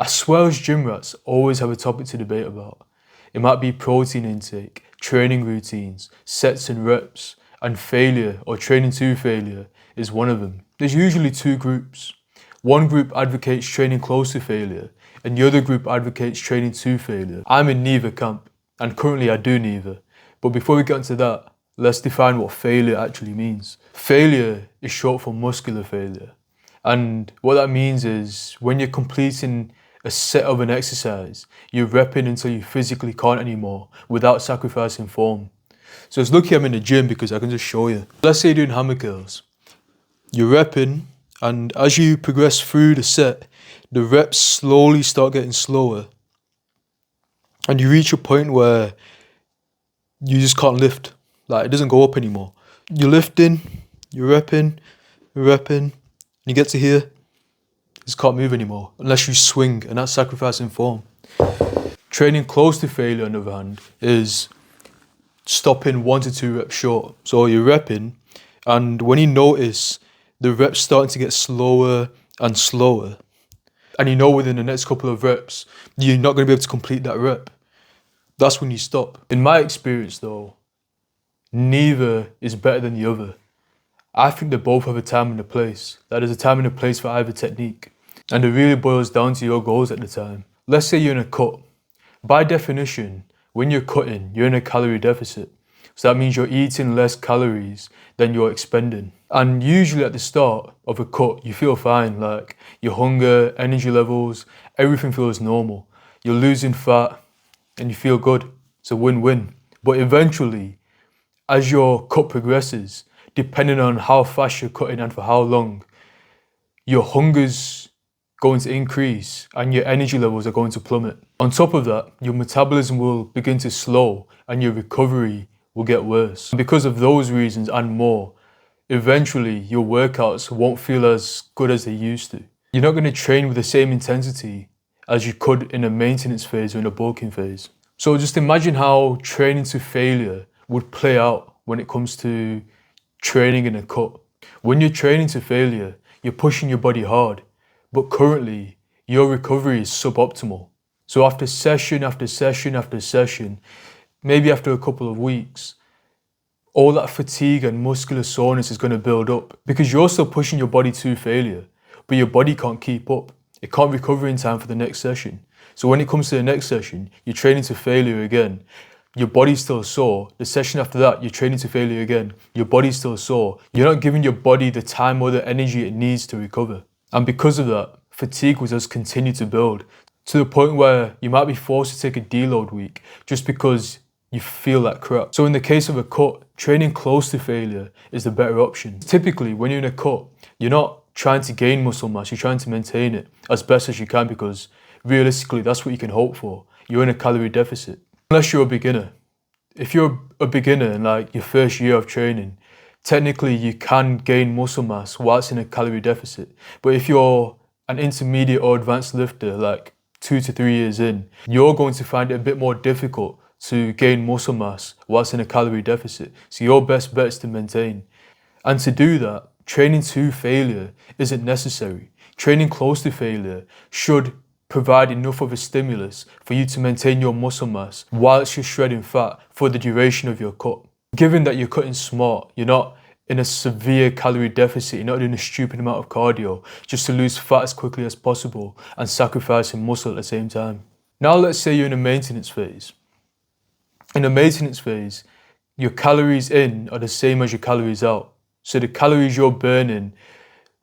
I swear us gym rats always have a topic to debate about. It might be protein intake, training routines, sets and reps, and failure or training to failure is one of them. There's usually two groups. One group advocates training close to failure, and the other group advocates training to failure. I'm in neither camp, and currently I do neither. But before we get into that, let's define what failure actually means. Failure is short for muscular failure. And what that means is when you're completing a set of an exercise, you're repping until you physically can't anymore without sacrificing form. So it's lucky I'm in the gym because I can just show you. Let's say you're doing hammer curls. You're repping, and as you progress through the set, the reps slowly start getting slower. And you reach a point where you just can't lift. Like, it doesn't go up anymore. You're lifting, you're repping, you get to here, you just can't move anymore unless you swing, and that's sacrificing form. Training close to failure, on the other hand, is stopping 1 to 2 reps short. So you're repping, and when you notice the reps starting to get slower and slower, and you know within the next couple of reps, you're not going to be able to complete that rep, that's when you stop. In my experience though, neither is better than the other. I think they both have a time and a place. That is a time and a place for either technique. And it really boils down to your goals at the time. Let's say you're in a cut. By definition, when you're cutting, you're in a calorie deficit. So that means you're eating less calories than you're expending. And usually at the start of a cut, you feel fine. Like your hunger, energy levels, everything feels normal. You're losing fat and you feel good. It's a win-win. But eventually, as your cut progresses, depending on how fast you're cutting and for how long, your hunger's going to increase and your energy levels are going to plummet. On top of that, your metabolism will begin to slow and your recovery will get worse. Because of those reasons and more, eventually your workouts won't feel as good as they used to. You're not going to train with the same intensity as you could in a maintenance phase or in a bulking phase. So just imagine how training to failure would play out when it comes to training in a cut. When you're training to failure, you're pushing your body hard, but currently your recovery is suboptimal. So after session after session after session, maybe after a couple of weeks, all that fatigue and muscular soreness is going to build up because you're still pushing your body to failure, but your body can't keep up. It can't recover in time for the next session. So when it comes to the next session, you're training to failure again. Your body's still sore. The session after that, you're training to failure again. Your body's still sore. You're not giving your body the time or the energy it needs to recover. And because of that, fatigue will just continue to build to the point where you might be forced to take a deload week just because you feel like crap. So in the case of a cut, training close to failure is the better option. Typically, when you're in a cut, you're not trying to gain muscle mass, you're trying to maintain it as best as you can because realistically, that's what you can hope for. You're in a calorie deficit. Unless you're a beginner. If you're a beginner in like your first year of training, technically you can gain muscle mass whilst in a calorie deficit. But if you're an intermediate or advanced lifter, like 2 to 3 years in, you're going to find it a bit more difficult to gain muscle mass whilst in a calorie deficit. So your best bet is to maintain. And to do that, training to failure isn't necessary. Training close to failure should provide enough of a stimulus for you to maintain your muscle mass whilst you're shredding fat for the duration of your cut. Given that you're cutting smart, you're not in a severe calorie deficit, you're not doing a stupid amount of cardio just to lose fat as quickly as possible and sacrificing muscle at the same time. Now let's say you're in a maintenance phase. In a maintenance phase, your calories in are the same as your calories out. So the calories you're burning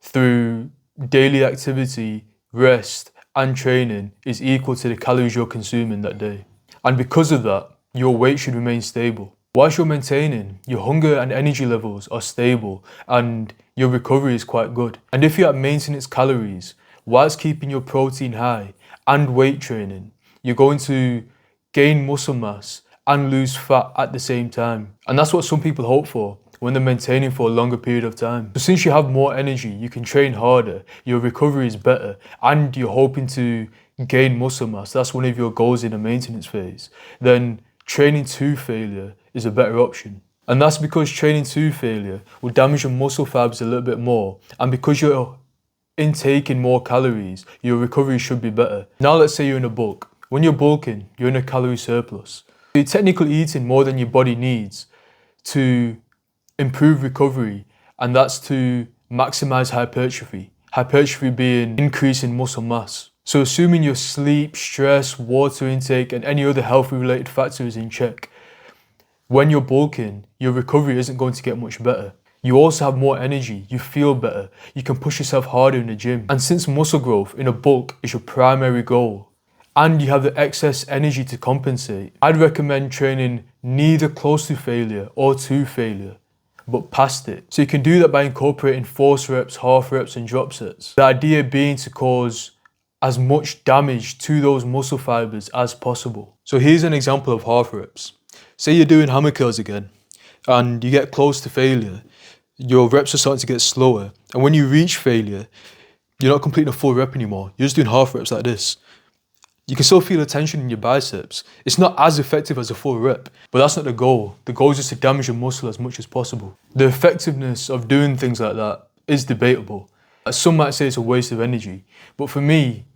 through daily activity, rest, and training is equal to the calories you're consuming that day. And because of that, your weight should remain stable. Whilst you're maintaining, your hunger and energy levels are stable and your recovery is quite good. And if you're at maintenance calories, whilst keeping your protein high and weight training, you're going to gain muscle mass and lose fat at the same time. And that's what some people hope for when they're maintaining for a longer period of time. So since you have more energy, you can train harder, your recovery is better, and you're hoping to gain muscle mass, that's one of your goals in a maintenance phase, then training to failure is a better option. And that's because training to failure will damage your muscle fibers a little bit more, and because you're intaking more calories, your recovery should be better. Now let's say you're in a bulk. When you're bulking, you're in a calorie surplus. You're technically eating more than your body needs to improve recovery, and that's to maximize hypertrophy. Hypertrophy being increase in muscle mass. So assuming your sleep, stress, water intake, and any other health related factor is in check, when you're bulking, your recovery isn't going to get much better. You also have more energy, you feel better, you can push yourself harder in the gym. And since muscle growth in a bulk is your primary goal, and you have the excess energy to compensate, I'd recommend training neither close to failure or to failure, but past it. So you can do that by incorporating force reps, half reps, and drop sets. The idea being to cause as much damage to those muscle fibers as possible. So here's an example of half reps. Say you're doing hammer curls again, and you get close to failure. Your reps are starting to get slower, and when you reach failure, you're not completing a full rep anymore. You're just doing half reps like this. You can still feel a tension in your biceps. It's not as effective as a full rep, but that's not the goal. The goal is just to damage your muscle as much as possible. The effectiveness of doing things like that is debatable. Some might say it's a waste of energy, but for me,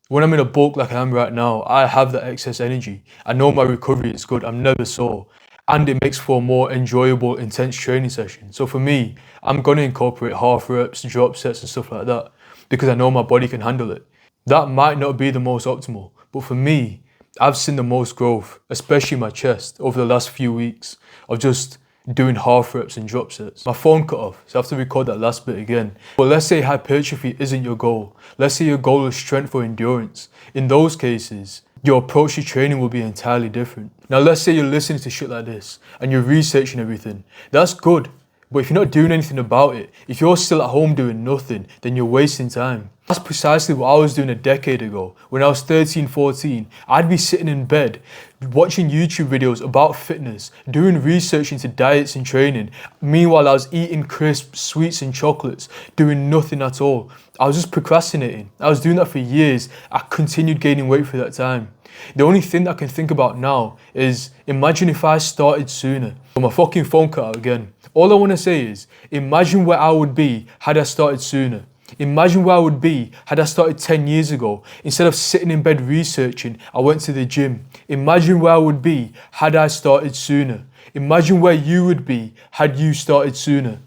when I'm in a bulk like I am right now, I have that excess energy. I know my recovery is good, I'm never sore, and it makes for a more enjoyable, intense training session. So for me, I'm going to incorporate half reps, drop sets and stuff like that because I know my body can handle it. That might not be the most optimal, but for me, I've seen the most growth, especially my chest, over the last few weeks of just doing half reps and drop sets. My phone cut off, so I have to record that last bit again. But let's say hypertrophy isn't your goal. Let's say your goal is strength or endurance. In those cases, your approach to training will be entirely different. Now let's say you're listening to shit like this and you're researching everything. That's good, but if you're not doing anything about it, if you're still at home doing nothing, then you're wasting time. That's precisely what I was doing a decade ago. When I was 13, 14, I'd be sitting in bed, watching YouTube videos about fitness, doing research into diets and training. Meanwhile, I was eating crisps, sweets and chocolates, doing nothing at all. I was just procrastinating. I was doing that for years. I continued gaining weight for that time. The only thing I can think about now is, imagine if I started sooner. But my fucking phone cut out again. All I want to say is, imagine where I would be had I started sooner. Imagine where I would be had I started 10 years ago. Instead of sitting in bed researching, I went to the gym. Imagine where I would be had I started sooner. Imagine where you would be had you started sooner.